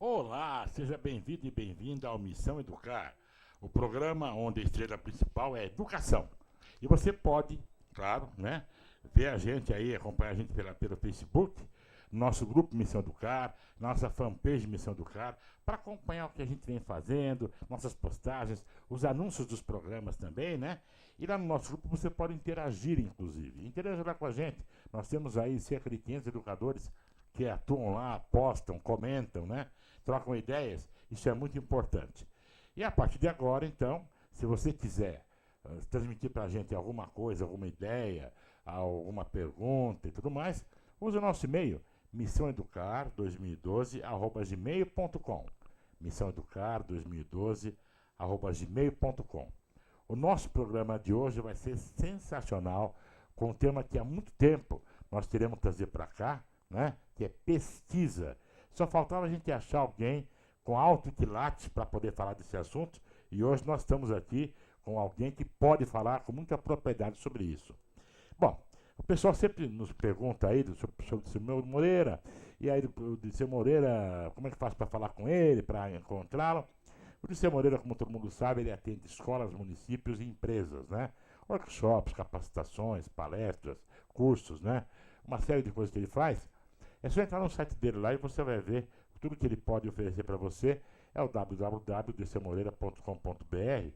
Olá, seja bem-vindo e bem-vinda ao Missão Educar, o programa onde a estrela principal é educação. E você pode, claro, né, ver a gente aí, acompanhar a gente pelo Facebook, nosso grupo Missão Educar, nossa fanpage Missão Educar, para acompanhar o que a gente vem fazendo, nossas postagens, os anúncios dos programas também, né? E lá no nosso grupo você pode interagir, inclusive. Interaja lá com a gente. Nós temos aí cerca de 500 educadores que atuam lá, postam, comentam, né? Trocam ideias, isso é muito importante. E a partir de agora, então, se você quiser transmitir para a gente alguma coisa, alguma ideia, alguma pergunta e tudo mais, use o nosso e-mail, missãoeducar2012@gmail.com. missãoeducar2012@gmail.com. O nosso programa de hoje vai ser sensacional, com um tema que há muito tempo nós queremos trazer para cá, né? Que é pesquisa. Só faltava a gente achar alguém com alto quilate para poder falar desse assunto, e hoje nós estamos aqui com alguém que pode falar com muita propriedade sobre isso. Bom, o pessoal sempre nos pergunta aí sobre o Dirceu Moreira, e aí o Dirceu Moreira, como é que faz para falar com ele, para encontrá-lo? O Dirceu Moreira, como todo mundo sabe, ele atende escolas, municípios e empresas, né? Workshops, capacitações, palestras, cursos, né? Uma série de coisas que ele faz. É só entrar no site dele lá e você vai ver tudo que ele pode oferecer para você. É o www.dirceumoreira.com.br.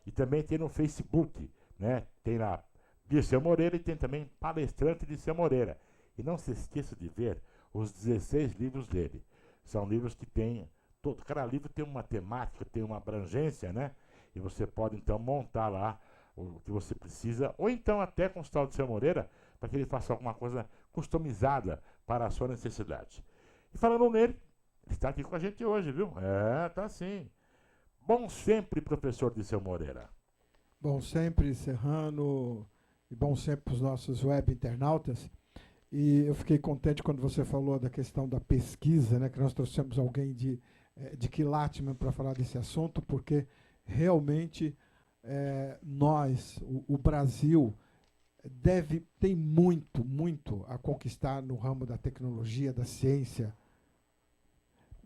E também tem no Facebook, né? Tem lá Dirceu Moreira e tem também Palestrante Dirceu Moreira. E não se esqueça de ver os 16 livros dele. São livros que tem, cada livro tem uma temática, tem uma abrangência, né? E você pode então montar lá o que você precisa, ou então até consultar o Dirceu Moreira para que ele faça alguma coisa customizada para a sua necessidade. E falando nele, ele está aqui com a gente hoje, viu? Tá sim. Bom sempre, professor Dirceu Moreira. Bom sempre, Serrano, e bom sempre para os nossos web internautas. E eu fiquei contente quando você falou da questão da pesquisa, né, que nós trouxemos alguém de quilate para falar desse assunto, porque realmente o Brasil tem muito a conquistar no ramo da tecnologia, da ciência.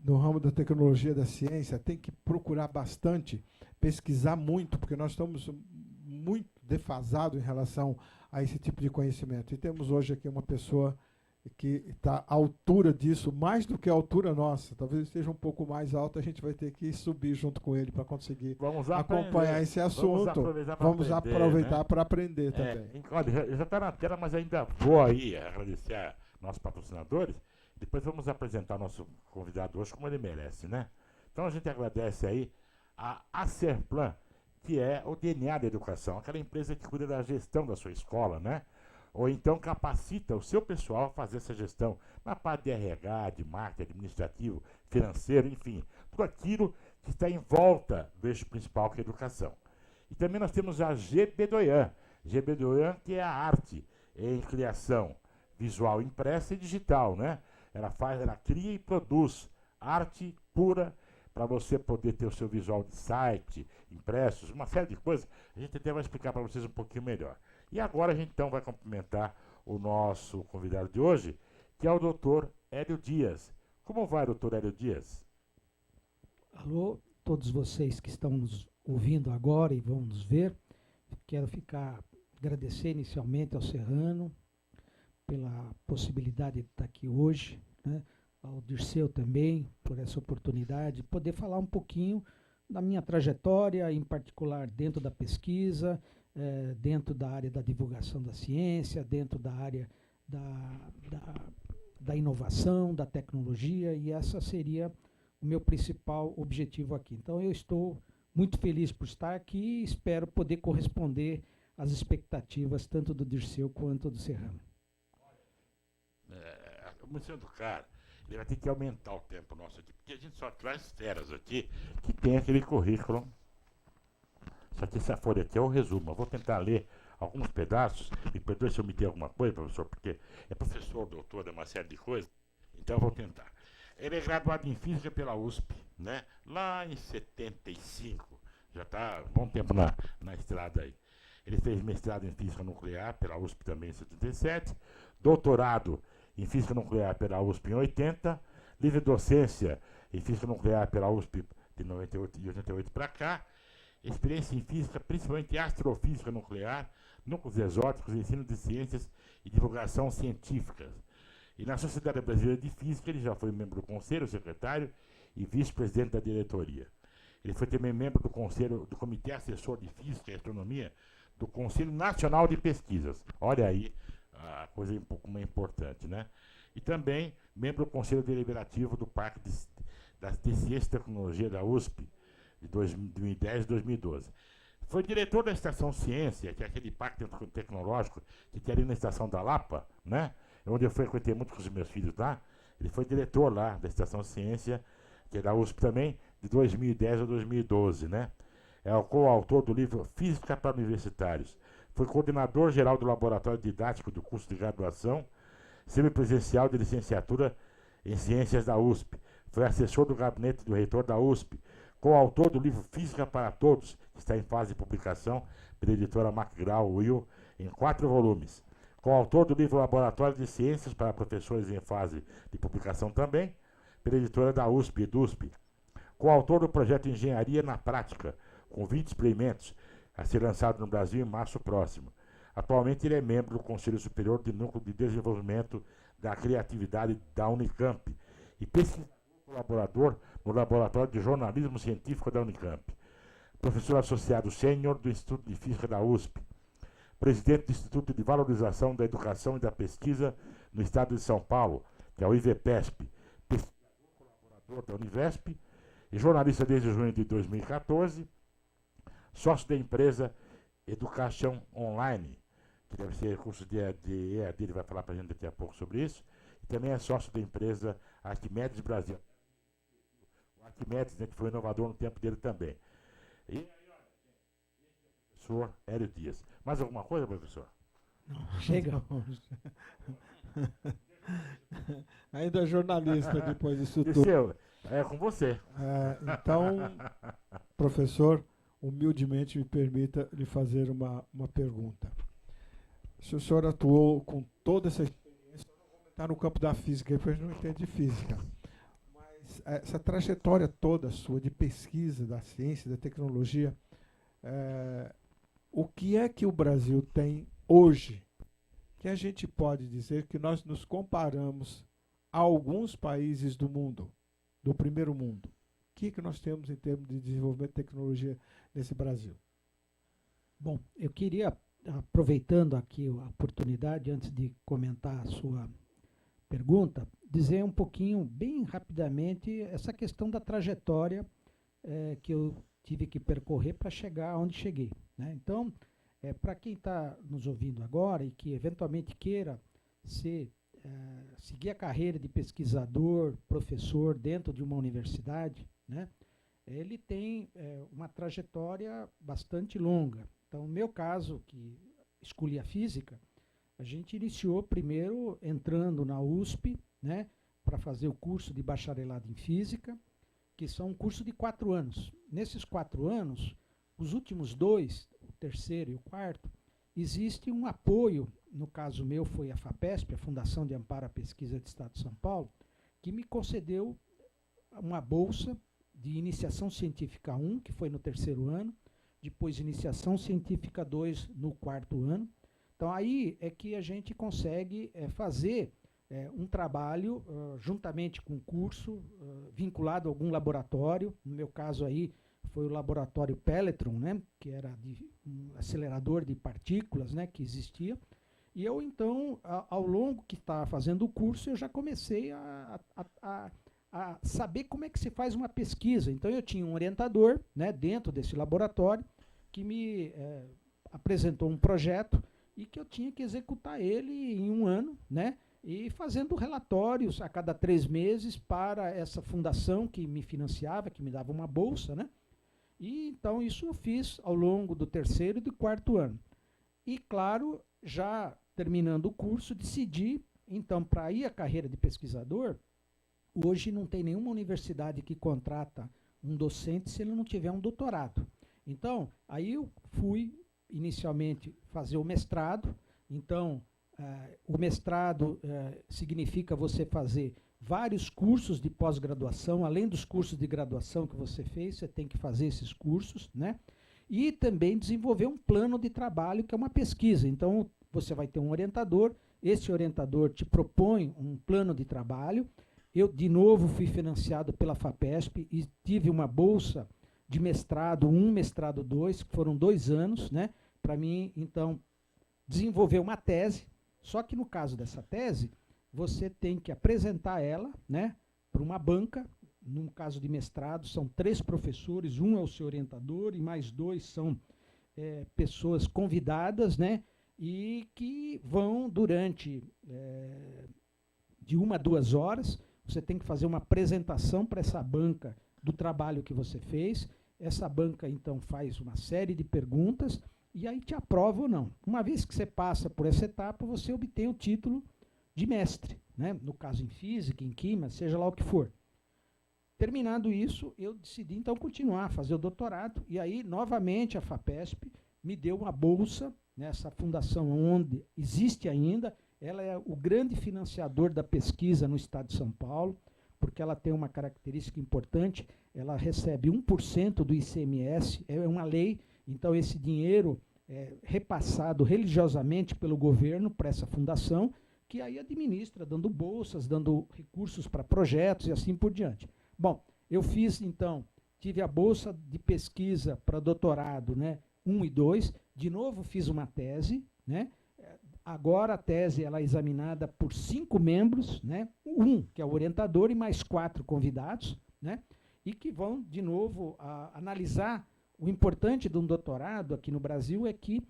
No ramo da tecnologia, da ciência, tem que procurar bastante, pesquisar muito, porque nós estamos muito defasados em relação a esse tipo de conhecimento. E temos hoje aqui uma pessoa que está à altura disso, mais do que a altura nossa. Talvez esteja um pouco mais alto, a gente vai ter que subir junto com ele para conseguir acompanhar esse assunto. Vamos aproveitar para aprender também. Olha, já está na tela, mas ainda vou aí agradecer a nossos patrocinadores. Depois vamos apresentar nosso convidado hoje como ele merece, né? Então a gente agradece aí a Acerplan, que é o DNA da educação, aquela empresa que cuida da gestão da sua escola, né? Ou então capacita o seu pessoal a fazer essa gestão na parte de RH, de marketing, administrativo, financeiro, enfim, tudo aquilo que está em volta do eixo principal que é a educação. E também nós temos a GB Doyan, que é a arte em criação visual impressa e digital, né? Ela cria e produz arte pura para você poder ter o seu visual de site, impressos, uma série de coisas. A gente até vai explicar para vocês um pouquinho melhor. E agora a gente então vai cumprimentar o nosso convidado de hoje, que é o Dr. Hélio Dias. Como vai, Dr. Hélio Dias? Alô, todos vocês que estão nos ouvindo agora e vão nos ver. Quero agradecer inicialmente ao Serrano pela possibilidade de estar aqui hoje, né? Ao Dirceu também, por essa oportunidade, de poder falar um pouquinho da minha trajetória, em particular dentro da pesquisa, dentro da área da divulgação da ciência, dentro da área da inovação, da tecnologia, e essa seria o meu principal objetivo aqui. Então eu estou muito feliz por estar aqui e espero poder corresponder às expectativas tanto do Dirceu quanto do Serrano. O Museu do Cara, ele vai ter que aumentar o tempo nosso aqui, porque a gente só traz feras aqui que tem aquele currículo. Só que essa folha aqui é o resumo. Eu vou tentar ler alguns pedaços, me perdoe se eu omitir alguma coisa, professor, porque é professor, doutor, é uma série de coisas, então eu vou tentar. Ele é graduado em Física pela USP, né? Lá em 75, já está um bom tempo na estrada aí. Ele fez mestrado em Física Nuclear pela USP também em 77, doutorado em Física Nuclear pela USP em 80, livre docência em física nuclear pela USP de 98 e 88 para cá, experiência em física, principalmente astrofísica nuclear, núcleos exóticos, ensino de ciências e divulgação científica. E na Sociedade Brasileira de Física ele já foi membro do conselho, secretário e vice-presidente da diretoria. Ele foi também membro do conselho do Comitê Assessor de Física e Astronomia do Conselho Nacional de Pesquisas. Olha aí a coisa um pouco mais importante, né? E também membro do Conselho Deliberativo do Parque de Ciência e Tecnologia da USP de 2010 e 2012. Foi diretor da Estação Ciência, que é aquele parque tecnológico que tem ali na Estação da Lapa, né? Onde eu frequentei muito com os meus filhos lá. Ele foi diretor lá da Estação Ciência, que é da USP também, de 2010 a 2012, né? É o coautor do livro Física para Universitários. Foi coordenador geral do Laboratório Didático do curso de graduação semipresencial de licenciatura em Ciências da USP. Foi assessor do gabinete do reitor da USP, coautor do livro Física para Todos, que está em fase de publicação pela editora McGraw-Hill, em 4 volumes. Coautor do livro Laboratório de Ciências para Professores em fase de publicação também, pela editora da USP, EDUSP. Coautor do projeto Engenharia na Prática, com 20 experimentos, a ser lançado no Brasil em março próximo. Atualmente ele é membro do Conselho Superior de Núcleo de Desenvolvimento da Criatividade da Unicamp e pesquisador colaborador no Laboratório de Jornalismo Científico da Unicamp. Professor associado sênior do Instituto de Física da USP. Presidente do Instituto de Valorização da Educação e da Pesquisa no Estado de São Paulo, que é o IVPESP. Pesquisador colaborador da Univesp e jornalista desde junho de 2014. Sócio da empresa Education Online, que deve ser curso de EAD, ele vai falar para a gente daqui a pouco sobre isso. E também é sócio da empresa Arquimedes Brasil. O Arquimedes, né, que foi inovador no tempo dele também. E aí, olha, professor Hélio Dias. Mais alguma coisa, professor? Não, chega. Ainda é jornalista depois disso tudo. Desceu, é com você. Então, professor, humildemente me permita lhe fazer uma pergunta. Se o senhor atuou com toda essa experiência, eu não vou entrar no campo da física, porque eu não entendo de física, mas essa trajetória toda sua de pesquisa da ciência, da tecnologia, o que é que o Brasil tem hoje que a gente pode dizer que nós nos comparamos a alguns países do mundo, do primeiro mundo? O que nós temos em termos de desenvolvimento de tecnologia nesse Brasil? Bom, eu queria, aproveitando aqui a oportunidade, antes de comentar a sua pergunta, dizer um pouquinho, bem rapidamente, essa questão da trajetória que eu tive que percorrer para chegar onde cheguei, né? Então, para quem está nos ouvindo agora e que eventualmente queira seguir a carreira de pesquisador, professor dentro de uma universidade, né, ele tem uma trajetória bastante longa. Então, no meu caso, que escolhi a física, a gente iniciou primeiro entrando na USP, né, para fazer o curso de bacharelado em física, que são um curso de 4 anos. Nesses 4 anos, os últimos 2, o terceiro e o quarto, existe um apoio, no caso meu foi a FAPESP, a Fundação de Amparo à Pesquisa do Estado de São Paulo, que me concedeu uma bolsa de iniciação científica 1, que foi no terceiro ano, depois iniciação científica 2 no quarto ano. Então aí é que a gente consegue fazer um trabalho juntamente com o curso, vinculado a algum laboratório. No meu caso aí foi o laboratório Pelletron, né, que era um acelerador de partículas, né, que existia. E eu então, ao longo que estava fazendo o curso, eu já comecei a saber como é que se faz uma pesquisa. Então eu tinha um orientador, né, dentro desse laboratório que me apresentou um projeto e que eu tinha que executar ele em 1 ano, né, e fazendo relatórios a cada 3 meses para essa fundação que me financiava, que me dava uma bolsa, né. E então isso eu fiz ao longo do terceiro e do quarto ano. E claro, já terminando o curso, decidi, então, para ir à carreira de pesquisador, hoje não tem nenhuma universidade que contrata um docente se ele não tiver um doutorado. Então, aí eu fui inicialmente fazer o mestrado. Então, o mestrado significa você fazer vários cursos de pós-graduação, além dos cursos de graduação que você fez, você tem que fazer esses cursos, né? E também desenvolver um plano de trabalho, que é uma pesquisa. Então, você vai ter um orientador, esse orientador te propõe um plano de trabalho. Eu, de novo, fui financiado pela FAPESP e tive uma bolsa de mestrado 1, mestrado 2, que foram 2 anos, né? Para mim, então, desenvolver uma tese. Só que no caso dessa tese, você tem que apresentar ela, né, para uma banca. No caso de mestrado, são 3 professores, um é o seu orientador e mais 2 são pessoas convidadas, né, e que vão durante de 1 a 2 horas. Você tem que fazer uma apresentação para essa banca do trabalho que você fez. Essa banca, então, faz uma série de perguntas e aí te aprova ou não. Uma vez que você passa por essa etapa, você obtém o título de mestre, né? No caso em física, em química, seja lá o que for. Terminado isso, eu decidi então continuar, fazer o doutorado, e aí novamente a FAPESP me deu uma bolsa nessa fundação onde existe ainda. Ela é o grande financiador da pesquisa no estado de São Paulo, porque ela tem uma característica importante, ela recebe 1% do ICMS, é uma lei, então esse dinheiro é repassado religiosamente pelo governo para essa fundação, que aí administra, dando bolsas, dando recursos para projetos e assim por diante. Bom, eu fiz, então, tive a bolsa de pesquisa para doutorado, né, 1 e 2, de novo fiz uma tese, né, agora a tese ela é examinada por 5 membros, né, um que é o orientador e mais 4 convidados, né, e que vão, de novo, analisar. O importante de um doutorado aqui no Brasil é que,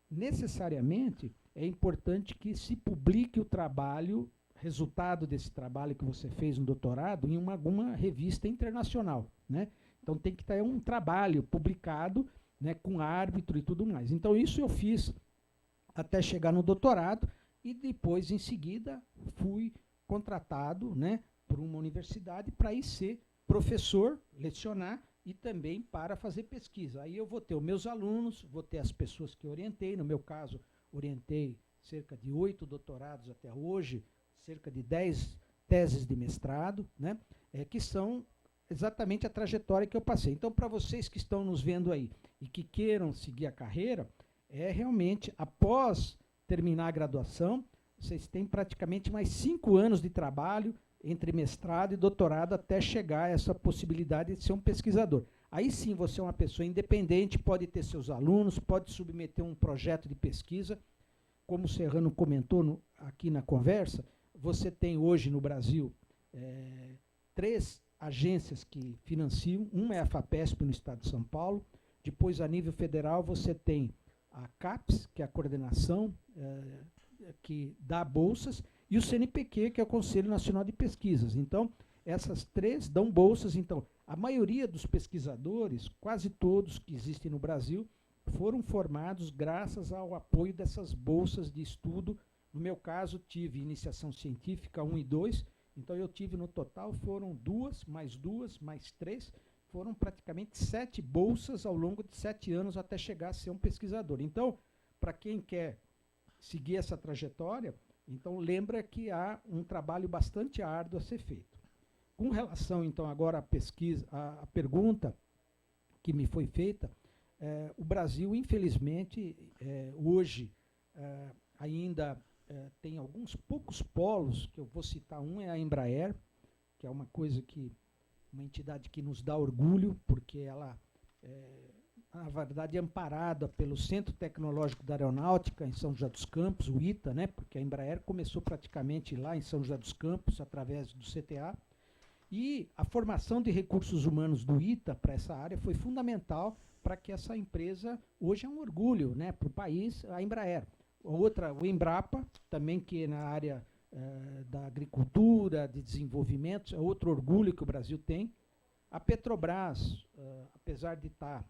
necessariamente, é importante que se publique o trabalho, resultado desse trabalho que você fez no doutorado, em alguma revista internacional, né? Então tem que ter um trabalho publicado, né, com árbitro e tudo mais. Então isso eu fiz até chegar no doutorado e depois, em seguida, fui contratado, né, por uma universidade para ir ser professor, lecionar e também para fazer pesquisa. Aí eu vou ter os meus alunos, vou ter as pessoas que eu orientei. No meu caso, orientei cerca de 8 doutorados até hoje, cerca de 10 teses de mestrado, né, que são exatamente a trajetória que eu passei. Então, para vocês que estão nos vendo aí e que queiram seguir a carreira, realmente, após terminar a graduação, vocês têm praticamente mais 5 anos de trabalho entre mestrado e doutorado até chegar a essa possibilidade de ser um pesquisador. Aí sim, você é uma pessoa independente, pode ter seus alunos, pode submeter um projeto de pesquisa. Como o Serrano comentou aqui na conversa, você tem hoje no Brasil 3 agências que financiam. Uma é a FAPESP no estado de São Paulo. Depois, a nível federal, você tem a CAPES, que é a coordenação que dá bolsas, e o CNPq, que é o Conselho Nacional de Pesquisas. Então, essas 3 dão bolsas. Então, a maioria dos pesquisadores, quase todos que existem no Brasil, foram formados graças ao apoio dessas bolsas de estudo. No meu caso, tive iniciação científica 1 e 2, então eu tive no total, foram 2, mais 3, foram praticamente 7 bolsas ao longo de 7 anos até chegar a ser um pesquisador. Então, para quem quer seguir essa trajetória, então lembra que há um trabalho bastante árduo a ser feito. Com relação, então, agora à pesquisa, à pergunta que me foi feita, o Brasil, infelizmente, hoje ainda tem alguns poucos polos, que eu vou citar um, é a Embraer, que é uma coisa que, uma entidade que nos dá orgulho, porque ela na verdade, amparada pelo Centro Tecnológico da Aeronáutica em São José dos Campos, o ITA, né, porque a Embraer começou praticamente lá em São José dos Campos, através do CTA, e a formação de recursos humanos do ITA para essa área foi fundamental para que essa empresa, hoje é um orgulho, né, para o país, a Embraer. Outra, o Embrapa, também que é na área da agricultura, de desenvolvimento, é outro orgulho que o Brasil tem. A Petrobras, apesar de estar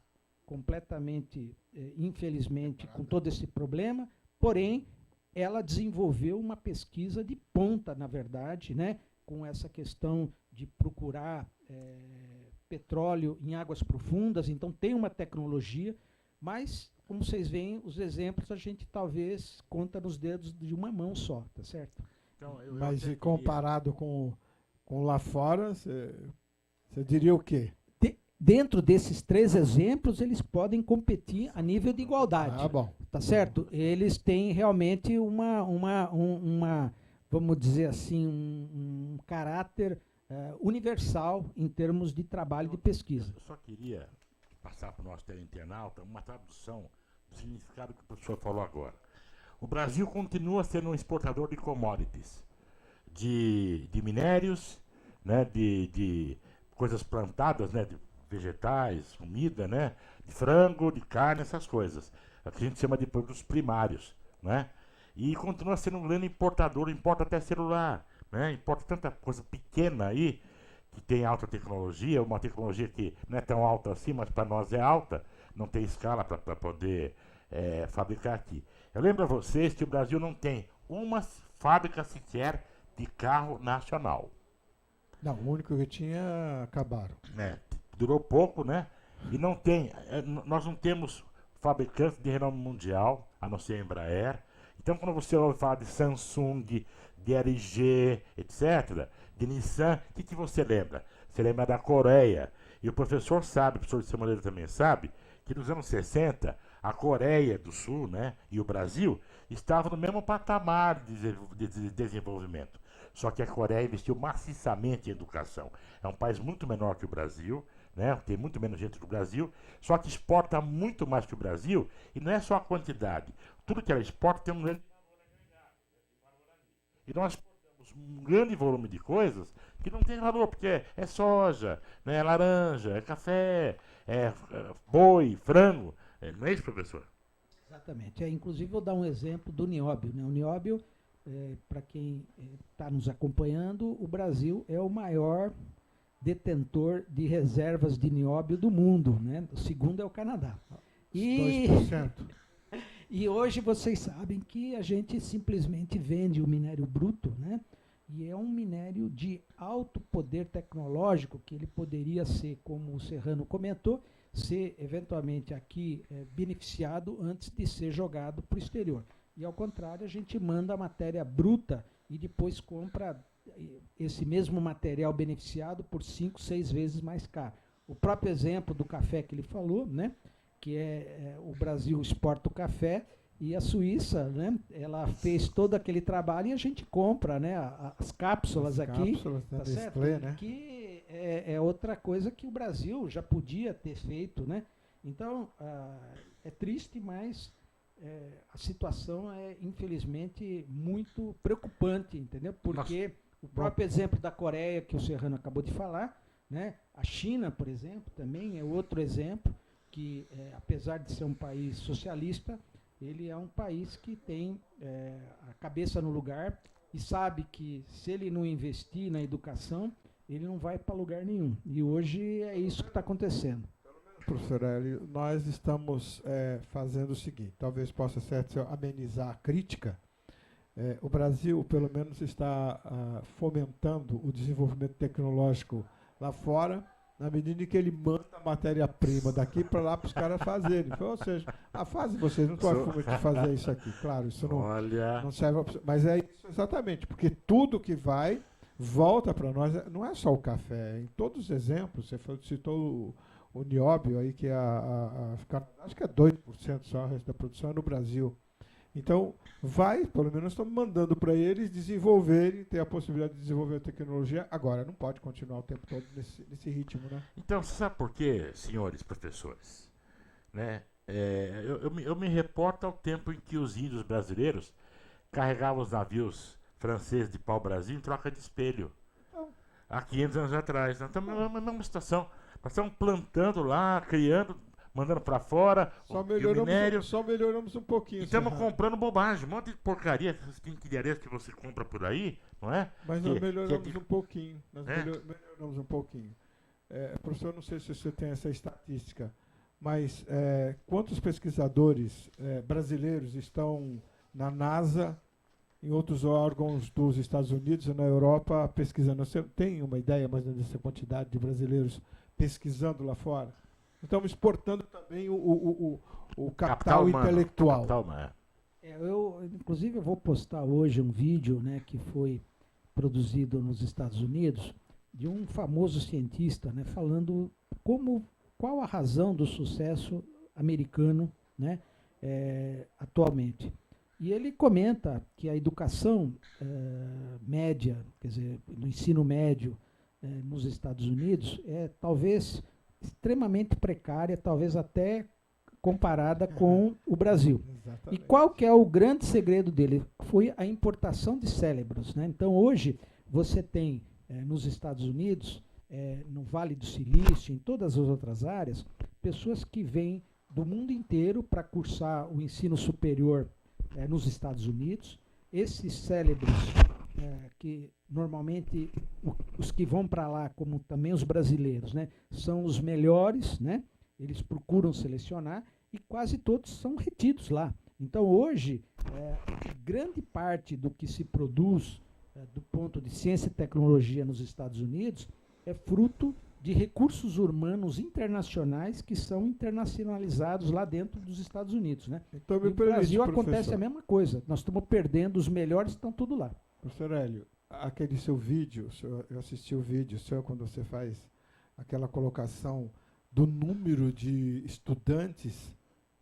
completamente, infelizmente, com todo esse problema, porém, ela desenvolveu uma pesquisa de ponta, na verdade, né, com essa questão de procurar petróleo em águas profundas. Então, tem uma tecnologia, mas, como vocês veem, os exemplos a gente talvez conta nos dedos de uma mão só, tá certo? Então, mas comparado com Com lá fora, você diria o quê? Dentro desses 3 exemplos, eles podem competir a nível de igualdade. Ah, bom. Tá certo? Eles têm realmente vamos dizer assim, um caráter universal em termos de trabalho de pesquisa. Eu só queria passar para o nosso teleinternauta uma tradução do significado que o professor falou agora. O Brasil continua sendo um exportador de commodities, de minérios, né, de coisas plantadas, né, de vegetais, comida, né, de frango, de carne, essas coisas. É o que a gente chama de produtos primários, né? E continua sendo um grande importador, importa até celular, né? Importa tanta coisa pequena aí, que tem alta tecnologia, uma tecnologia que não é tão alta assim, mas para nós é alta, não tem escala para poder fabricar aqui. Eu lembro a vocês que o Brasil não tem uma fábrica sequer de carro nacional. Não, o único que tinha, acabaram. Durou pouco, né? E não tem, nós não temos fabricantes de renome mundial, a não ser a Embraer. Então, quando você ouve falar de Samsung, de LG, etc., de Nissan, o que você lembra? Você lembra da Coreia. E o professor sabe, o professor de Simoneiro também sabe, que nos anos 60, a Coreia do Sul, né, e o Brasil estavam no mesmo patamar de desenvolvimento. Só que a Coreia investiu maciçamente em educação. É um país muito menor que o Brasil, né? Tem muito menos gente do Brasil, só que exporta muito mais que o Brasil, e não é só a quantidade. Tudo que ela exporta tem um grande valor agregado. E nós exportamos um grande volume de coisas que não tem valor, porque é soja, né? É laranja, é café, é boi, frango. Não é isso, professor? Exatamente. Inclusive, vou dar um exemplo do nióbio, né? O nióbio, para quem está nos acompanhando, o Brasil é o maior detentor de reservas de nióbio do mundo, né? O segundo é o Canadá. 2%. E hoje vocês sabem que a gente simplesmente vende o minério bruto, né? E é um minério de alto poder tecnológico, que ele poderia ser, como o Serrano comentou, ser eventualmente aqui beneficiado antes de ser jogado para o exterior. E ao contrário, a gente manda a matéria bruta e depois compra esse mesmo material beneficiado por 5, 6 vezes mais caro. O próprio exemplo do café que ele falou, né, que o Brasil exporta o café e a Suíça, né, ela fez todo aquele trabalho e a gente compra, né, as cápsulas aqui, cápsulas, tá certo? Nestlé, né? Que é outra coisa que o Brasil já podia ter feito, né? Então, é triste, mas a situação é, infelizmente, muito preocupante, entendeu? Porque o próprio exemplo da Coreia, que o Serrano acabou de falar, né? A China, por exemplo, também é outro exemplo, que apesar de ser um país socialista, ele é um país que tem a cabeça no lugar e sabe que se ele não investir na educação, ele não vai para lugar nenhum. E hoje é isso que está acontecendo. Professor Hélio, nós estamos fazendo o seguinte, talvez possa ser amenizar a crítica. O Brasil, pelo menos, está fomentando o desenvolvimento tecnológico lá fora, na medida em que ele manda a matéria-prima daqui para lá para os caras fazerem. Ou seja, vocês não estão afim de fazer isso aqui. Claro, isso não serve para... Mas é isso exatamente, porque tudo que vai, volta para nós. Não é só o café. Em todos os exemplos, você citou o nióbio aí, que acho que é 2% só, o resto da produção é no Brasil. Então, pelo menos estamos mandando para eles desenvolverem, ter a possibilidade de desenvolver a tecnologia. Agora, não pode continuar o tempo todo nesse ritmo, né? Então, você sabe por quê, senhores professores? Né? Eu me reporto ao tempo em que os índios brasileiros carregavam os navios franceses de pau-brasil em troca de espelho. Há 500 anos atrás. Nós estamos na mesma situação. Nós estamos plantando lá, criando, mandando para fora o minério. Só melhoramos um pouquinho. E estamos comprando bobagem, um monte de porcaria, quinquilharia que você compra por aí, não é? Mas nós melhoramos um pouquinho. Melhoramos um pouquinho. Professor, não sei se você tem essa estatística, mas quantos pesquisadores brasileiros estão na NASA, em outros órgãos dos Estados Unidos e na Europa pesquisando? Você tem uma ideia mais ou menos dessa quantidade de brasileiros pesquisando lá fora? Estamos exportando também o capital intelectual. Inclusive, eu vou postar hoje um vídeo, né, que foi produzido nos Estados Unidos, de um famoso cientista, né, falando qual a razão do sucesso americano, né, atualmente. E ele comenta que a educação média, quer dizer, no ensino médio nos Estados Unidos, é talvez extremamente precária, talvez até comparada com o Brasil. Exatamente. E qual que é o grande segredo dele? Foi a importação de cérebros, né? Então, hoje, você tem nos Estados Unidos, no Vale do Silício, em todas as outras áreas, pessoas que vêm do mundo inteiro para cursar o ensino superior nos Estados Unidos. Esses cérebros, que normalmente os que vão para lá, como também os brasileiros, né, são os melhores, né? Eles procuram selecionar e quase todos são retidos lá. Então, hoje, grande parte do que se produz do ponto de ciência e tecnologia nos Estados Unidos é fruto de recursos humanos internacionais que são internacionalizados lá dentro dos Estados Unidos, né? Então, E no Brasil acontece a mesma coisa. Nós estamos perdendo, os melhores estão tudo lá. Professor Hélio, aquele seu vídeo, eu assisti o vídeo seu quando você faz aquela colocação do número de estudantes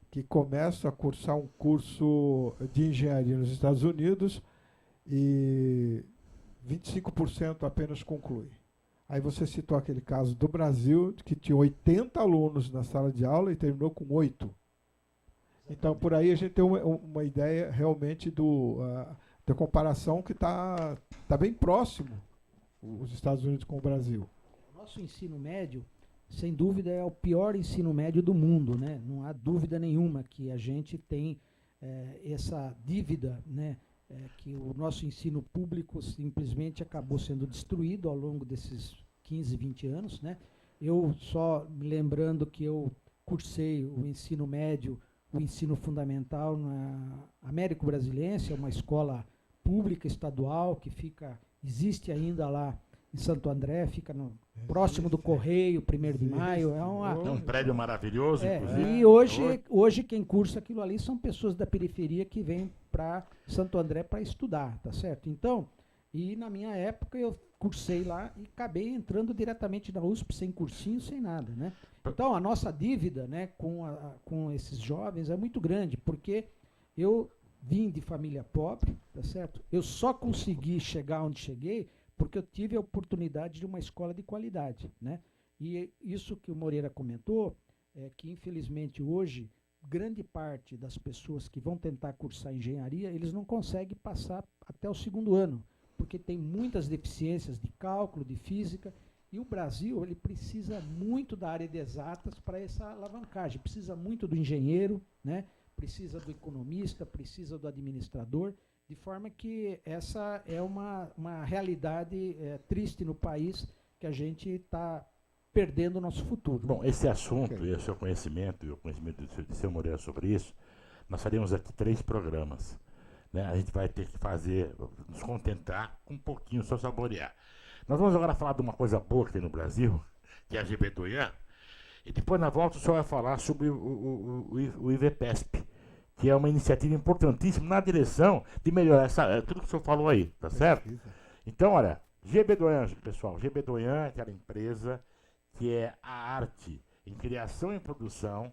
que começam a cursar um curso de engenharia nos Estados Unidos e 25% apenas conclui. Aí você citou aquele caso do Brasil, que tinha 80 alunos na sala de aula e terminou com 8. Então, por aí a gente tem uma ideia realmente da comparação que está bem próximo os Estados Unidos com o Brasil. Nosso ensino médio, sem dúvida, é o pior ensino médio do mundo, né? Não há dúvida nenhuma que a gente tem essa dívida, né? Que o nosso ensino público simplesmente acabou sendo destruído ao longo desses 15, 20 anos, né? Eu só me lembrando que eu cursei o ensino médio, o ensino fundamental na Américo Brasilense, é uma escola pública estadual que existe ainda lá em Santo André, fica próximo do Correio, 1º de Maio. É um prédio maravilhoso, inclusive. E hoje quem cursa aquilo ali são pessoas da periferia que vêm para Santo André para estudar, tá certo? Então, e na minha época eu cursei lá e acabei entrando diretamente na USP, sem cursinho, sem nada, né? Então, a nossa dívida, né, com esses jovens é muito grande, porque eu vim de família pobre, tá certo? Eu só consegui chegar onde cheguei porque eu tive a oportunidade de uma escola de qualidade, né? E isso que o Moreira comentou, é que infelizmente hoje, grande parte das pessoas que vão tentar cursar engenharia, eles não conseguem passar até o 2º ano, porque tem muitas deficiências de cálculo, de física, e o Brasil ele precisa muito da área de exatas para essa alavancagem, precisa muito do engenheiro, né? Precisa do economista, precisa do administrador, de forma que essa é uma realidade triste no país, que a gente está perdendo o nosso futuro. Bom, esse assunto e o seu conhecimento, e o conhecimento do seu Moreira sobre isso, nós faremos aqui 3 programas. Né? A gente vai ter que nos contentar com um pouquinho, só saborear. Nós vamos agora falar de uma coisa boa que tem no Brasil, que é a GB Doyan, e depois na volta o senhor vai falar sobre o IVPESP, que é uma iniciativa importantíssima na direção de melhorar tudo que o senhor falou aí, tá certo? Então, olha, GB Doyan, pessoal, GB Doyan é aquela empresa que é a arte em criação e produção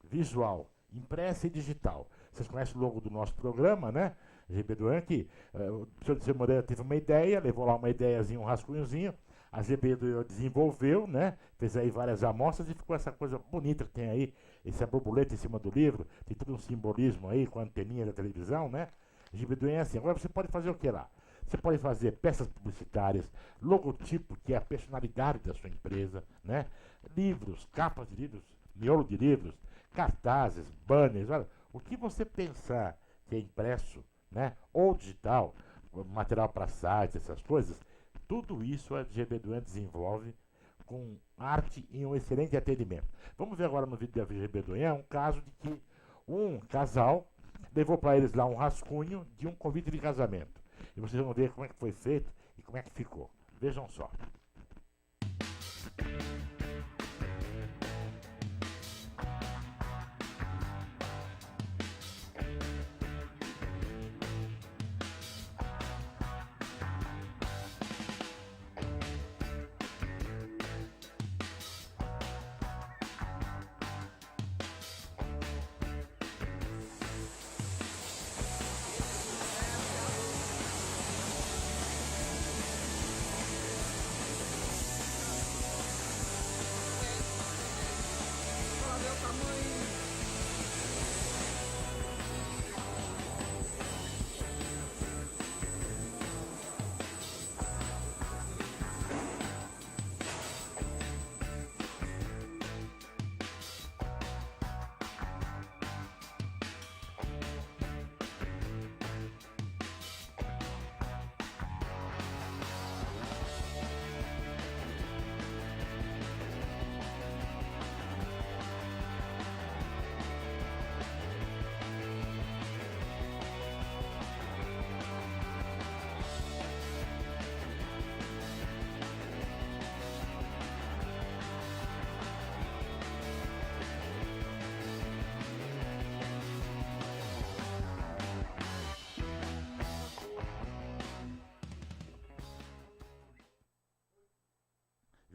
visual, impressa e digital. Vocês conhecem o logo do nosso programa, né? GB Doyan, que o senhor Moreira teve uma ideia, levou lá uma ideiazinha, um rascunhozinho, a GB Doyan desenvolveu, né? Fez aí várias amostras e ficou essa coisa bonita que tem aí, essa borboleta em cima do livro, tem todo um simbolismo aí com a anteninha da televisão, né? GB Doyan é assim. Agora você pode fazer o que lá? Você pode fazer peças publicitárias, logotipo, que é a personalidade da sua empresa, né? Livros, capas de livros, miolo de livros, cartazes, banners, olha, o que você pensar que é impresso, né? Ou digital, material para sites, essas coisas, tudo isso a GB Doyan desenvolve com arte e um excelente atendimento. Vamos ver agora no vídeo da GB Doyan um caso de que um casal levou para eles lá um rascunho de um convite de casamento. E vocês vão ver como é que foi feito e como é que ficou. Vejam só.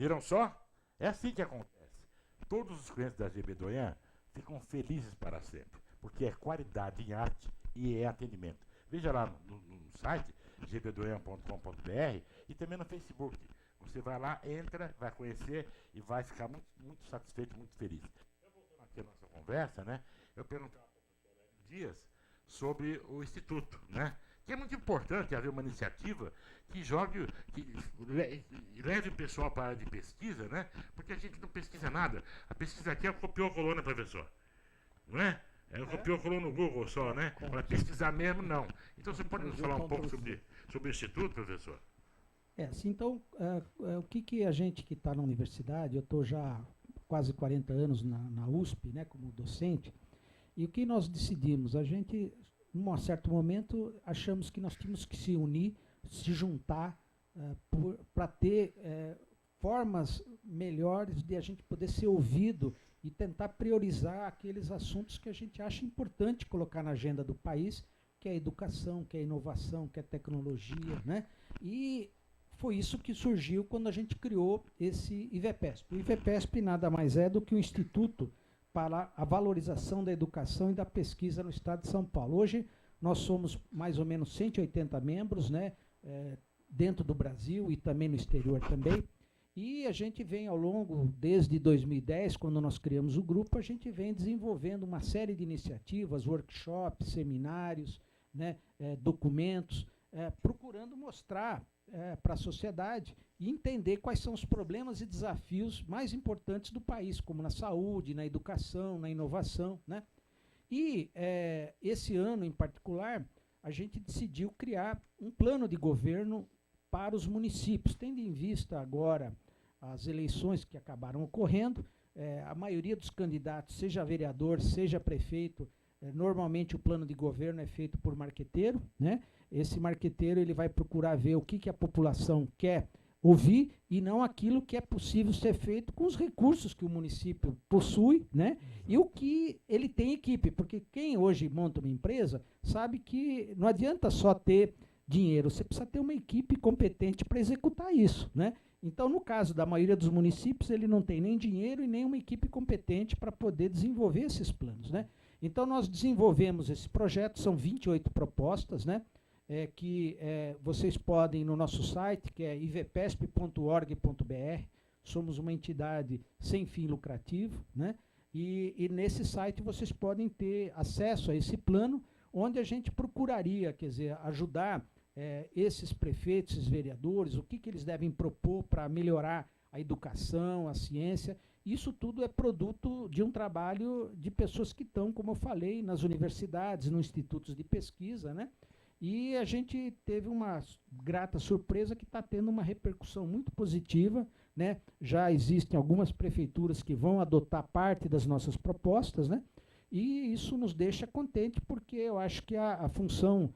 Viram só? É assim que acontece. Todos os clientes da GB Doyan ficam felizes para sempre, porque é qualidade em arte e é atendimento. Veja lá no site gbdoyan.com.br e também no Facebook. Você vai lá, entra, vai conhecer e vai ficar muito, muito satisfeito, muito feliz. Eu voltando aqui a nossa conversa, né? Eu perguntava para o professor Dias sobre o Instituto, né? Que é muito importante haver uma iniciativa que jogue, que leve o pessoal para a área de pesquisa, né? Porque a gente não pesquisa nada. A pesquisa aqui é copiou a coluna, professor. Não é? Copiou a coluna no Google só, né? Para pesquisar mesmo, não. Então você pode nos falar um pouco sobre o Instituto, professor? Assim, então, o que a gente que está na universidade, eu estou já quase 40 anos na USP, né, como docente, e o que nós decidimos? A gente, num certo momento, achamos que nós tínhamos que se unir, se juntar, para ter formas melhores de a gente poder ser ouvido e tentar priorizar aqueles assuntos que a gente acha importante colocar na agenda do país, que é a educação, que é a inovação, que é a tecnologia, né? E foi isso que surgiu quando a gente criou esse IVEPESP. O IVEPESP nada mais é do que um instituto para a valorização da educação e da pesquisa no estado de São Paulo. Hoje nós somos mais ou menos 180 membros, né, dentro do Brasil e também no exterior também. E a gente vem ao longo, desde 2010, quando nós criamos o grupo, a gente vem desenvolvendo uma série de iniciativas, workshops, seminários, né, documentos, procurando mostrar para a sociedade e entender quais são os problemas e desafios mais importantes do país, como na saúde, na educação, na inovação, né? E esse ano, em particular, a gente decidiu criar um plano de governo para os municípios, tendo em vista agora as eleições que acabaram ocorrendo. A maioria dos candidatos, seja vereador, seja prefeito, normalmente o plano de governo é feito por marqueteiro, né? Esse marqueteiro ele vai procurar ver o que a população quer ouvir e não aquilo que é possível ser feito com os recursos que o município possui, né? E o que ele tem equipe, porque quem hoje monta uma empresa sabe que não adianta só ter dinheiro, você precisa ter uma equipe competente para executar isso, né? Então, no caso da maioria dos municípios, ele não tem nem dinheiro e nem uma equipe competente para poder desenvolver esses planos, né? Então, nós desenvolvemos esse projeto, são 28 propostas, né? Que vocês podem, no nosso site, que é ivepesp.org.br, somos uma entidade sem fim lucrativo, né? E nesse site vocês podem ter acesso a esse plano, onde a gente procuraria, quer dizer, ajudar esses prefeitos, esses vereadores, o que eles devem propor para melhorar a educação, a ciência. Isso tudo é produto de um trabalho de pessoas que estão, como eu falei, nas universidades, nos institutos de pesquisa, né? E a gente teve uma grata surpresa que está tendo uma repercussão muito positiva, né? Já existem algumas prefeituras que vão adotar parte das nossas propostas, né? E isso nos deixa contente, porque eu acho que a função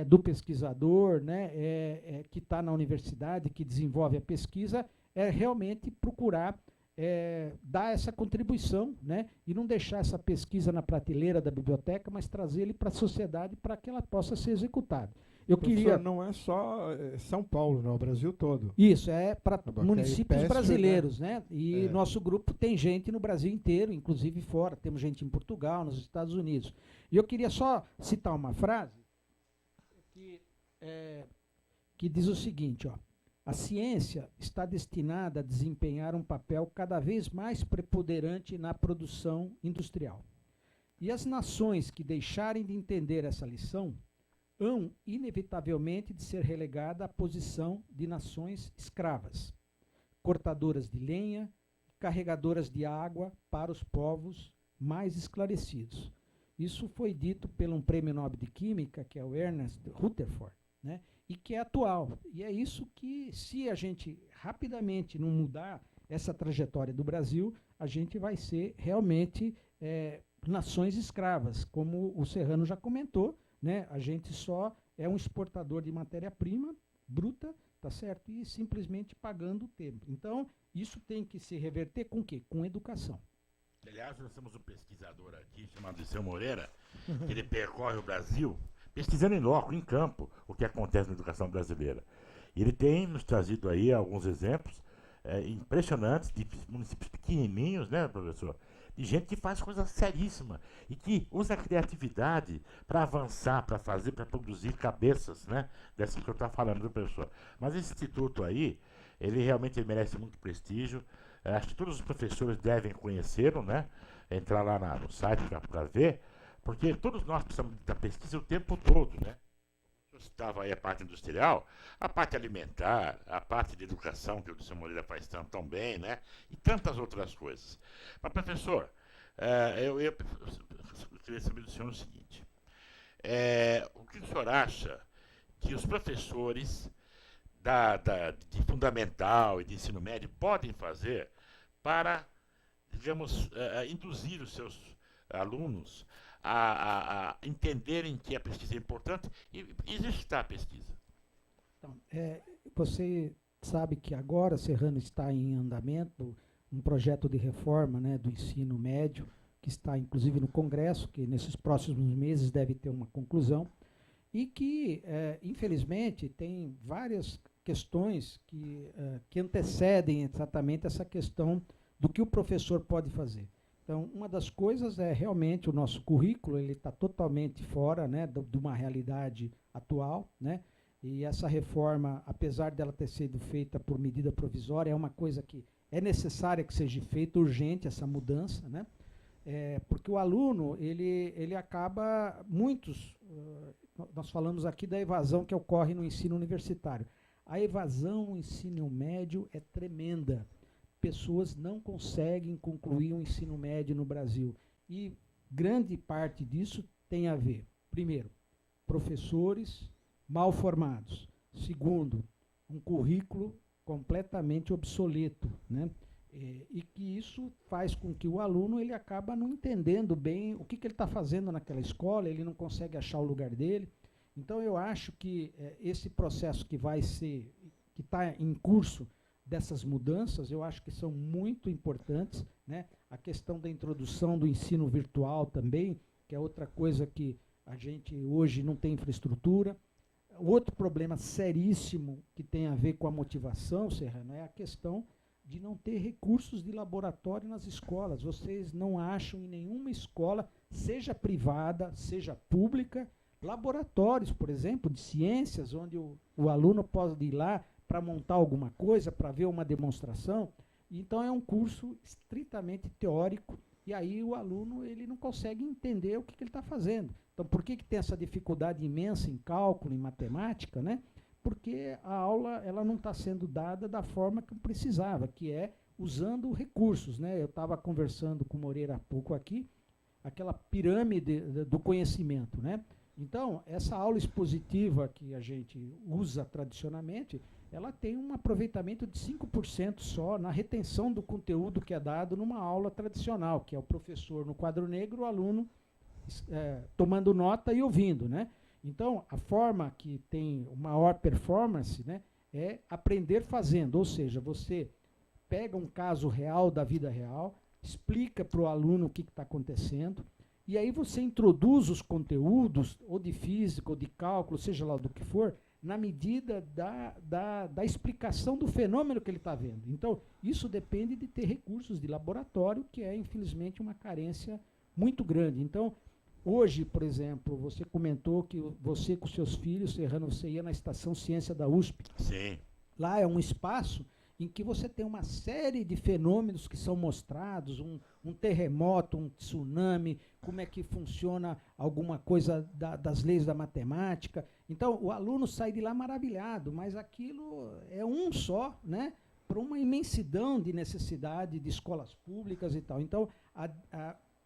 do pesquisador, né, que está na universidade, que desenvolve a pesquisa, é realmente procurar dar essa contribuição, né, e não deixar essa pesquisa na prateleira da biblioteca, mas trazer ele para a sociedade para que ela possa ser executada. Eu queria... Não é só São Paulo, não, é o Brasil todo. Isso, é para municípios IPESP, brasileiros, né? E nosso grupo tem gente no Brasil inteiro, inclusive fora. Temos gente em Portugal, nos Estados Unidos. E eu queria só citar uma frase que diz o seguinte, ó: a ciência está destinada a desempenhar um papel cada vez mais preponderante na produção industrial. E as nações que deixarem de entender essa lição hão, inevitavelmente, de ser relegada à posição de nações escravas, cortadoras de lenha, carregadoras de água para os povos mais esclarecidos. Isso foi dito por um prêmio Nobel de Química, que é o Ernest Rutherford, né? E que é atual. E é isso que, se a gente rapidamente não mudar essa trajetória do Brasil, a gente vai ser realmente nações escravas, como o Serrano já comentou, né? A gente só é um exportador de matéria-prima bruta, tá certo? E simplesmente pagando o tempo. Então, isso tem que se reverter com o quê? Com educação. Aliás, nós temos um pesquisador aqui chamado Liceu Moreira, que ele percorre o Brasil pesquisando em loco, em campo, o que acontece na educação brasileira. E ele tem nos trazido aí alguns exemplos impressionantes, de municípios pequenininhos, né, professor? De gente que faz coisa seríssima e que usa a criatividade para avançar, para fazer, para produzir cabeças, né? Dessas que eu estava falando, viu, professor? Mas esse instituto aí, ele realmente merece muito prestígio. Acho que todos os professores devem conhecê-lo, né? Entrar lá no site para ver, porque todos nós precisamos da pesquisa o tempo todo, né? Estava aí a parte industrial, a parte alimentar, a parte de educação, que o Dr. Moreira faz tão bem, né? E tantas outras coisas. Mas, professor, eu queria saber do senhor o seguinte: o que o senhor acha que os professores de fundamental e de ensino médio podem fazer para, digamos, induzir os seus alunos a entenderem que a pesquisa é importante e exercitar a pesquisa? Então, você sabe que agora, Serrano, está em andamento um projeto de reforma, né, do ensino médio, que está inclusive no Congresso, que nesses próximos meses deve ter uma conclusão, e que, infelizmente, tem várias questões que antecedem exatamente essa questão do que o professor pode fazer. Então, uma das coisas é realmente o nosso currículo, ele está totalmente fora, né, de uma realidade atual, né, e essa reforma, apesar dela ter sido feita por medida provisória, é uma coisa que é necessária que seja feita, urgente essa mudança, né, porque o aluno, ele acaba, nós falamos aqui da evasão que ocorre no ensino universitário. A evasão no ensino médio é tremenda. Pessoas não conseguem concluir o ensino médio no Brasil. E grande parte disso tem a ver, primeiro, professores mal formados. Segundo, um currículo completamente obsoleto, né? E que isso faz com que o aluno ele acaba não entendendo bem o que ele está fazendo naquela escola, ele não consegue achar o lugar dele. Então eu acho que esse processo que está em curso dessas mudanças, eu acho que são muito importantes, né? A questão da introdução do ensino virtual também, que é outra coisa que a gente hoje não tem infraestrutura. Outro problema seríssimo que tem a ver com a motivação, Serrano, é a questão de não ter recursos de laboratório nas escolas. Vocês não acham em nenhuma escola, seja privada, seja pública, laboratórios, por exemplo, de ciências, onde o aluno pode ir lá para montar alguma coisa, para ver uma demonstração. Então é um curso estritamente teórico, e aí o aluno ele não consegue entender o que ele está fazendo. Então por que tem essa dificuldade imensa em cálculo, em matemática, né? Porque a aula ela não está sendo dada da forma que precisava, que é usando recursos, né? Eu estava conversando com o Moreira há pouco aqui, aquela pirâmide do conhecimento, né? Então, essa aula expositiva que a gente usa tradicionalmente, ela tem um aproveitamento de 5% só na retenção do conteúdo que é dado numa aula tradicional, que é o professor no quadro negro, o aluno tomando nota e ouvindo, né? Então, a forma que tem maior performance, né, é aprender fazendo, ou seja, você pega um caso real da vida real, explica para o aluno o que está acontecendo, e aí você introduz os conteúdos, ou de física, ou de cálculo, seja lá do que for, na medida da explicação do fenômeno que ele está vendo. Então, isso depende de ter recursos de laboratório, que é, infelizmente, uma carência muito grande. Então, hoje, por exemplo, você comentou que você com seus filhos, Serrano, você ia na Estação Ciência da USP. Sim. Lá é um espaço em que você tem uma série de fenômenos que são mostrados, um terremoto, um tsunami, como é que funciona alguma coisa das leis da matemática. Então, o aluno sai de lá maravilhado, mas aquilo é um só, né, para uma imensidão de necessidade de escolas públicas e tal. Então,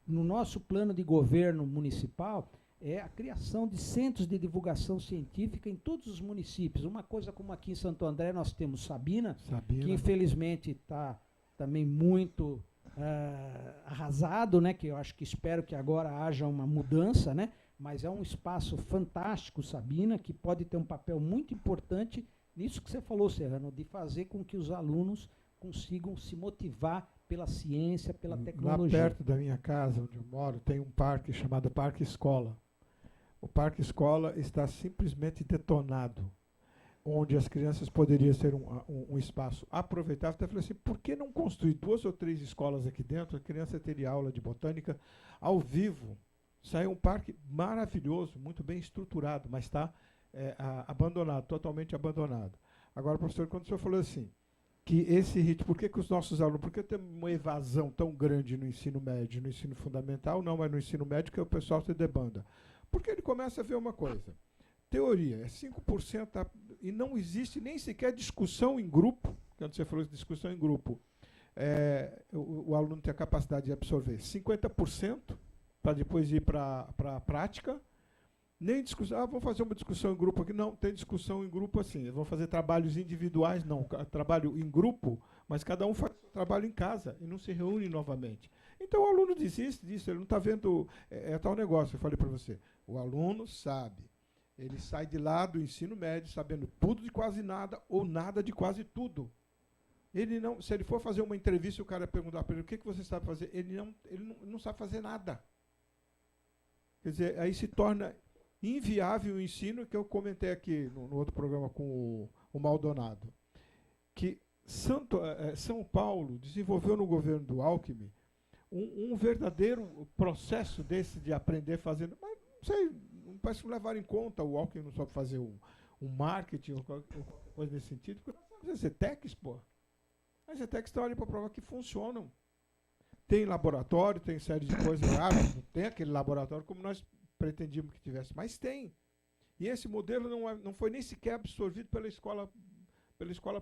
no nosso plano de governo municipal, é a criação de centros de divulgação científica em todos os municípios. Uma coisa como aqui em Santo André nós temos Sabina. Que infelizmente está também muito arrasado, né? Que eu acho que espero que agora haja uma mudança, né? Mas é um espaço fantástico, Sabina, que pode ter um papel muito importante nisso que você falou, Serrano, de fazer com que os alunos consigam se motivar pela ciência, pela tecnologia. Lá perto da minha casa, onde eu moro, tem um parque chamado Parque Escola. O Parque Escola está simplesmente detonado. onde as crianças poderiam ser um espaço aproveitável. Então eu falei assim, por que não construir 2 ou 3 escolas aqui dentro? A criança teria aula de botânica ao vivo. Saiu um parque maravilhoso, muito bem estruturado, mas está abandonado, totalmente abandonado. Agora, professor, quando o senhor falou assim, que esse ritmo, por que os nossos alunos, por que tem uma evasão tão grande no ensino médio, no ensino fundamental, não, mas no ensino médio que o pessoal se debanda? Porque ele começa a ver uma coisa, teoria, é 5%, e não existe nem sequer discussão em grupo, quando você falou de discussão em grupo, o aluno tem a capacidade de absorver 50% para depois ir para a prática. Nem discussão, vamos fazer uma discussão em grupo aqui. Não, tem discussão em grupo assim. Vamos fazer trabalhos individuais, não. Trabalho em grupo, mas cada um faz o trabalho em casa e não se reúne novamente. Então o aluno desiste disso, ele não está vendo. É tal negócio, eu falei para você. O aluno sabe. Ele sai de lá do ensino médio sabendo tudo de quase nada ou nada de quase tudo. Ele não, se ele for fazer uma entrevista, o cara perguntar para ele o que você sabe fazer, ele não sabe fazer nada. Quer dizer, aí se torna inviável o ensino, que eu comentei aqui no outro programa com o Maldonado, que São Paulo desenvolveu no governo do Alckmin um verdadeiro processo desse de aprender fazendo, mas não sei, parece que não levaram em conta, o Alckmin não sabe fazer um marketing ou qualquer coisa nesse sentido, porque nós sabemos as ETECs, pô. As ETECs estão ali para provar que funcionam. Tem laboratório, tem série de coisas, não tem aquele laboratório como nós pretendíamos que tivesse, mas tem. E esse modelo não foi nem sequer absorvido pela escola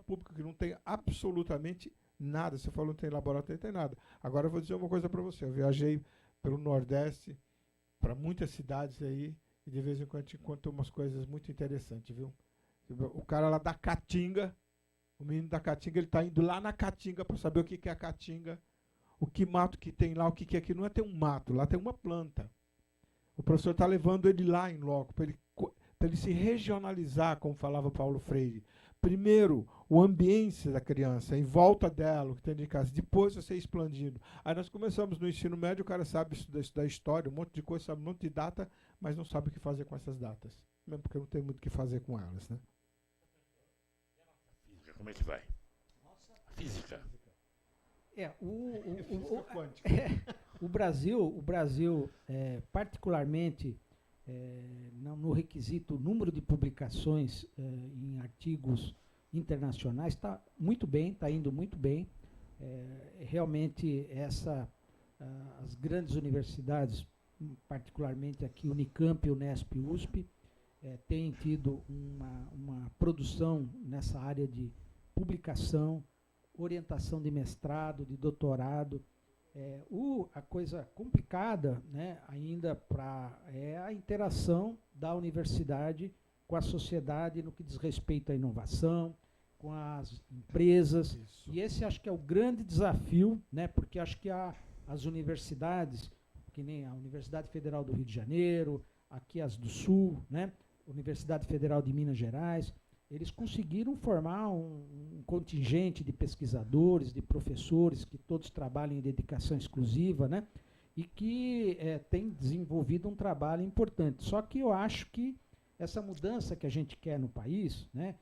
pública, que não tem absolutamente nada. Você falou que não tem laboratório, não tem nada. Agora eu vou dizer uma coisa para você. Eu viajei pelo Nordeste, para muitas cidades aí, e de vez em quando te conto umas coisas muito interessantes, viu? O cara lá da Caatinga, o menino da Caatinga, ele está indo lá na Caatinga para saber o que é a Caatinga, o que mato que tem lá, o que é aquilo. Não é ter um mato, lá tem uma planta. O professor está levando ele lá em loco, para ele se regionalizar, como falava Paulo Freire. Primeiro, o ambiente da criança, em volta dela, o que tem de casa. Depois você expandindo. Aí nós começamos no ensino médio, o cara sabe estudar história, um monte de coisa, sabe um monte de data, mas não sabe o que fazer com essas datas. Mesmo porque não tem muito o que fazer com elas, né? Física, como é que vai? Física. O Brasil, particularmente no requisito número de publicações em artigos internacionais, está muito bem, está indo muito bem. Realmente as grandes universidades, particularmente aqui Unicamp, Unesp e USP, têm tido uma produção nessa área de publicação, orientação de mestrado, de doutorado. A coisa complicada, né, ainda é a interação da universidade com a sociedade no que diz respeito à inovação, com as empresas. Isso. E esse acho que é o grande desafio, né, porque acho que as universidades, que nem a Universidade Federal do Rio de Janeiro, aqui as do Sul, né, Universidade Federal de Minas Gerais, eles conseguiram formar um contingente de pesquisadores, de professores, que todos trabalham em dedicação exclusiva, né? E que têm desenvolvido um trabalho importante. Só que eu acho que essa mudança que a gente quer no país, né?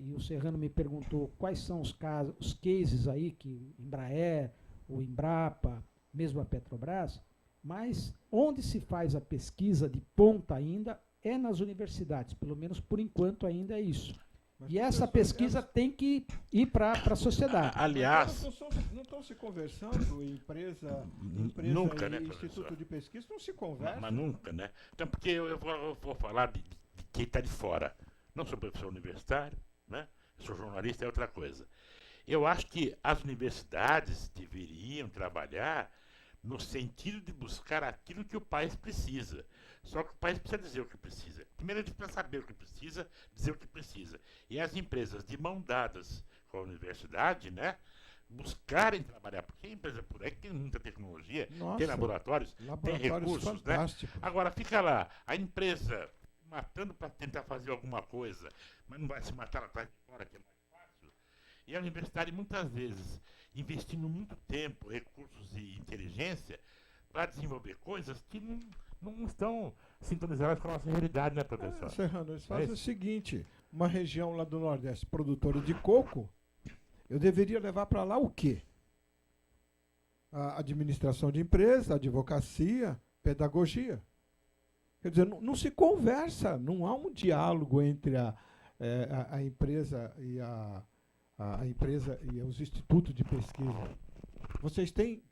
E o Serrano me perguntou quais são os cases aí, que Embraer, o Embrapa, mesmo a Petrobras, mas onde se faz a pesquisa de ponta ainda é nas universidades, pelo menos por enquanto ainda é isso. Mas e essa pesquisa tem que ir para a sociedade. Aliás, não estão se conversando, empresa nunca, e né, instituto professor? de pesquisa não se conversam. Mas nunca, né? Então, porque eu vou falar de quem está de fora. Não sou professor universitário, né? Sou jornalista, é outra coisa. Eu acho que as universidades deveriam trabalhar no sentido de buscar aquilo que o país precisa. Só que o país precisa dizer o que precisa. Primeiro ele precisa saber o que precisa, dizer o que precisa. E as empresas, de mão dadas com a universidade, né, buscarem trabalhar. Porque a empresa por aí tem muita tecnologia, tem laboratórios, tem recursos, né? Agora fica lá, a empresa matando para tentar fazer alguma coisa, mas não vai se matar atrás de fora, que é mais fácil. E a universidade, muitas vezes, investindo muito tempo, recursos e inteligência para desenvolver coisas que não estão sintonizadas com a nossa realidade, né, professor? Serrano, eles fazem o seguinte, uma região lá do Nordeste produtora de coco, eu deveria levar para lá o quê? A administração de empresa, advocacia, pedagogia. Quer dizer, não se conversa, não há um diálogo entre a empresa e a empresa e os institutos de pesquisa. Vocês têm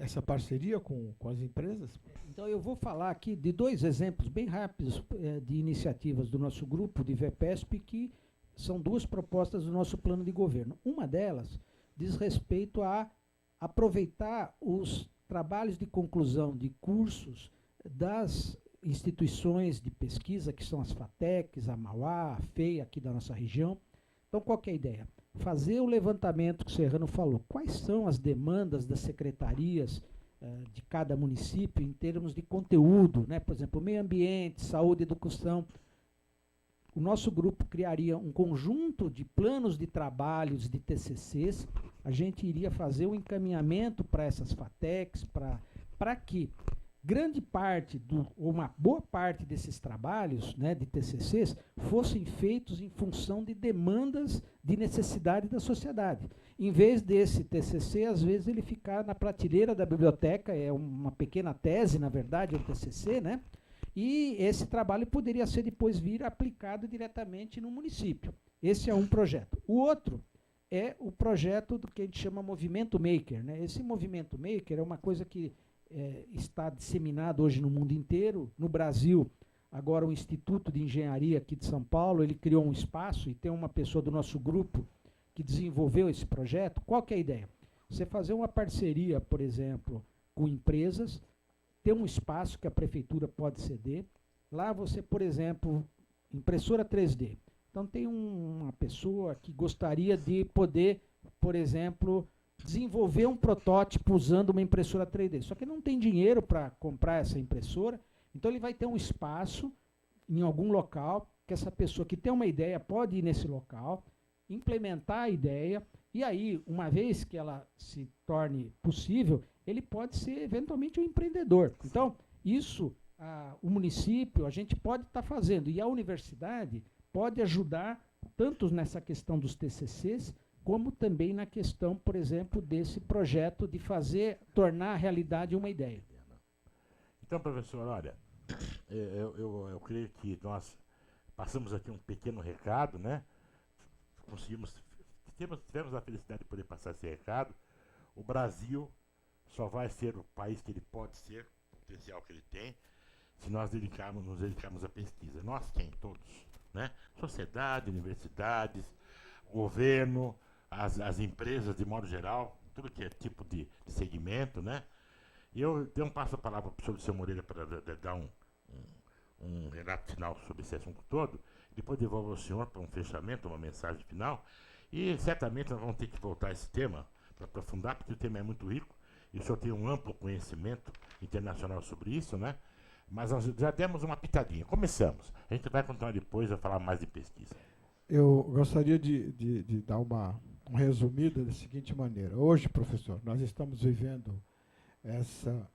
essa parceria com as empresas? Então, eu vou falar aqui de 2 exemplos bem rápidos de iniciativas do nosso grupo de VEPESP, que são 2 propostas do nosso plano de governo. Uma delas diz respeito a aproveitar os trabalhos de conclusão de cursos das instituições de pesquisa, que são as FATECs, a Mauá, a FEI, aqui da nossa região. Então, qual que é a ideia? Fazer o levantamento que o Serrano falou. Quais são as demandas das secretarias de cada município em termos de conteúdo, né? Por exemplo, meio ambiente, saúde, educação. O nosso grupo criaria um conjunto de planos de trabalhos, de TCCs. A gente iria fazer o encaminhamento para essas FATECs, para que grande parte, ou uma boa parte desses trabalhos, né, de TCCs, fossem feitos em função de demandas de necessidade da sociedade. Em vez desse TCC, às vezes ele ficar na prateleira da biblioteca, é uma pequena tese, na verdade, um TCC, né? E esse trabalho poderia ser depois vir aplicado diretamente no município. Esse é um projeto. O outro é o projeto do que a gente chama Movimento Maker, né? Esse Movimento Maker é uma coisa que está disseminado hoje no mundo inteiro. No Brasil, agora o Instituto de Engenharia aqui de São Paulo, ele criou um espaço e tem uma pessoa do nosso grupo que desenvolveu esse projeto. Qual que é a ideia? Você fazer uma parceria, por exemplo, com empresas, ter um espaço que a prefeitura pode ceder. Lá você, por exemplo, impressora 3D. Então tem uma pessoa que gostaria de poder, por exemplo, desenvolver um protótipo usando uma impressora 3D. Só que não tem dinheiro para comprar essa impressora, então ele vai ter um espaço em algum local que essa pessoa que tem uma ideia pode ir nesse local, implementar a ideia, e aí, uma vez que ela se torne possível, ele pode ser eventualmente um empreendedor. Então, isso o município, a gente pode estar fazendo, e a universidade pode ajudar tanto nessa questão dos TCCs, como também na questão, por exemplo, desse projeto de tornar a realidade uma ideia. Então, professor, olha, eu creio que nós passamos aqui um pequeno recado, né? Tivemos a felicidade de poder passar esse recado. O Brasil só vai ser o país que ele pode ser, o potencial que ele tem, se nós nos dedicarmos à pesquisa. Nós quem? Todos, né? Sociedade, universidades, governo, as empresas de modo geral, tudo que é tipo de segmento, né? E eu passo a palavra para o professor Moreira para dar um relato final sobre esse assunto todo, depois devolvo ao senhor para um fechamento, uma mensagem final, e certamente nós vamos ter que voltar a esse tema para aprofundar, porque o tema é muito rico, e o senhor tem um amplo conhecimento internacional sobre isso, né? Mas nós já demos uma pitadinha. Começamos. A gente vai continuar depois a falar mais de pesquisa. Eu gostaria de dar uma resumida da seguinte maneira. Hoje, professor, nós estamos vivendo essa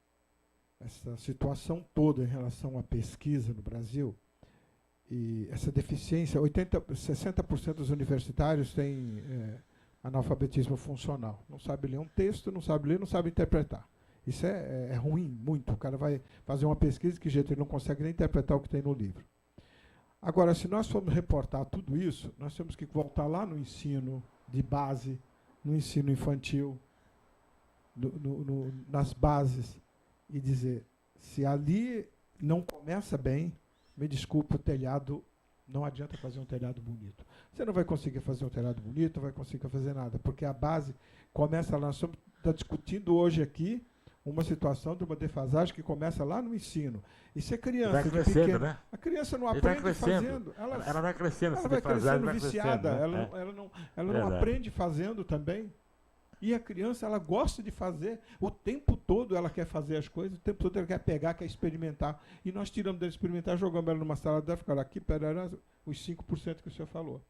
situação toda em relação à pesquisa no Brasil, e essa deficiência, 60% dos universitários têm analfabetismo funcional. Não sabe ler um texto, não sabe ler, não sabe interpretar. Isso é ruim, muito. O cara vai fazer uma pesquisa que jeito ele não consegue nem interpretar o que tem no livro. Agora, se nós formos reportar tudo isso, nós temos que voltar lá no ensino de base, no ensino infantil, nas bases, e dizer, se ali não começa bem, me desculpe, o telhado, não adianta fazer um telhado bonito. Você não vai conseguir fazer um telhado bonito, não vai conseguir fazer nada, porque a base começa lá. Nós estamos discutindo hoje aqui uma situação de uma defasagem que começa lá no ensino. E se a criança vai crescendo, pequena, né? A criança não Ele aprende vai crescendo. fazendo. Ela vai crescendo, Ela vai crescendo viciada. Né? Ela não aprende fazendo também. E a criança, ela gosta de fazer, o tempo todo ela quer fazer as coisas, o tempo todo ela quer pegar, quer experimentar. E nós tiramos dela experimentar, jogamos ela numa sala dela, ficar aqui, pera, os 5% que o senhor falou.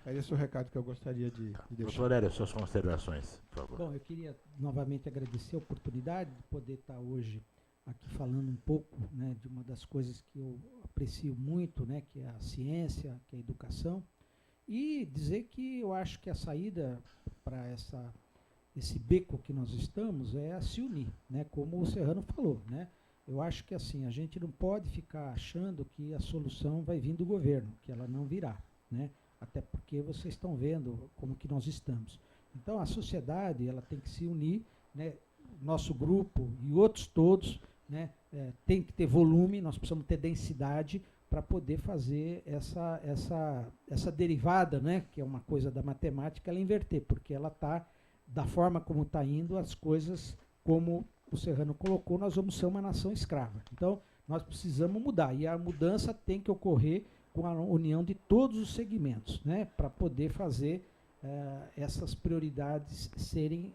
É esse o recado que eu gostaria de deixar. Doutor Hélio, suas considerações, por favor. Bom, eu queria novamente agradecer a oportunidade de poder estar hoje aqui falando um pouco, né, de uma das coisas que eu aprecio muito, né, que é a ciência, que é a educação, e dizer que eu acho que a saída para esse beco que nós estamos é se unir, né, como o Serrano falou, né. Eu acho que assim, a gente não pode ficar achando que a solução vai vir do governo, que ela não virá, né, até porque vocês estão vendo como que nós estamos. Então a sociedade ela tem que se unir, né, nosso grupo e outros todos, né, tem que ter volume, nós precisamos ter densidade para poder fazer essa derivada, né, que é uma coisa da matemática, ela inverter, porque ela está, da forma como está indo, as coisas, como o Serrano colocou, nós vamos ser uma nação escrava. Então, nós precisamos mudar, e a mudança tem que ocorrer com a união de todos os segmentos, né, para poder fazer essas prioridades serem,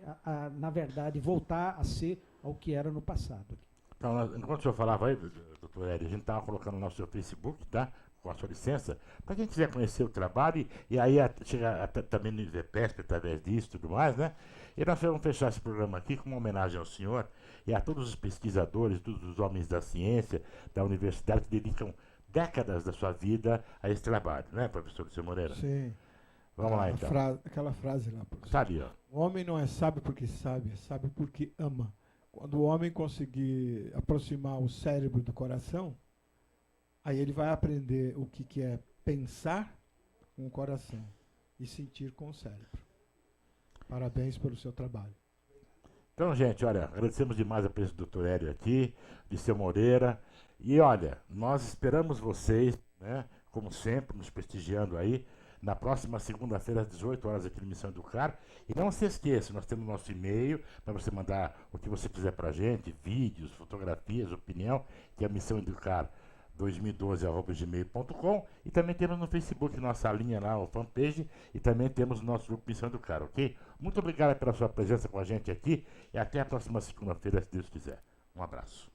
na verdade, voltar a ser ao que era no passado. Então, enquanto o senhor falava aí, doutor Hélio, a gente estava colocando no nosso Facebook, tá? Com a sua licença, para quem quiser conhecer o trabalho, e aí chega também no IVEPESP através disso e tudo mais, né? E nós vamos fechar esse programa aqui com uma homenagem ao senhor e a todos os pesquisadores, todos os homens da ciência, da universidade, que dedicam décadas da sua vida a esse trabalho, né, professor Luciano Moreira? Sim. Vamos lá, então. Aquela frase lá, professor. Tá ali, ó. O homem não é sábio porque sabe, é sábio porque ama. Quando o homem conseguir aproximar o cérebro do coração, aí ele vai aprender o que é pensar com o coração e sentir com o cérebro. Parabéns pelo seu trabalho. Então, gente, olha, agradecemos demais a presença do Dr. Hélio aqui, de seu Moreira. E olha, nós esperamos vocês, né, como sempre, nos prestigiando aí, na próxima segunda-feira, às 18 horas, aqui no Missão Educar. E não se esqueça, nós temos nosso e-mail para você mandar o que você quiser para a gente, vídeos, fotografias, opinião, que é a Missão Educar 2012@gmail.com, e também temos no Facebook nossa linha lá, o fanpage, e também temos o nosso grupo Missão Educar, ok? Muito obrigado pela sua presença com a gente aqui, e até a próxima segunda-feira, se Deus quiser. Um abraço.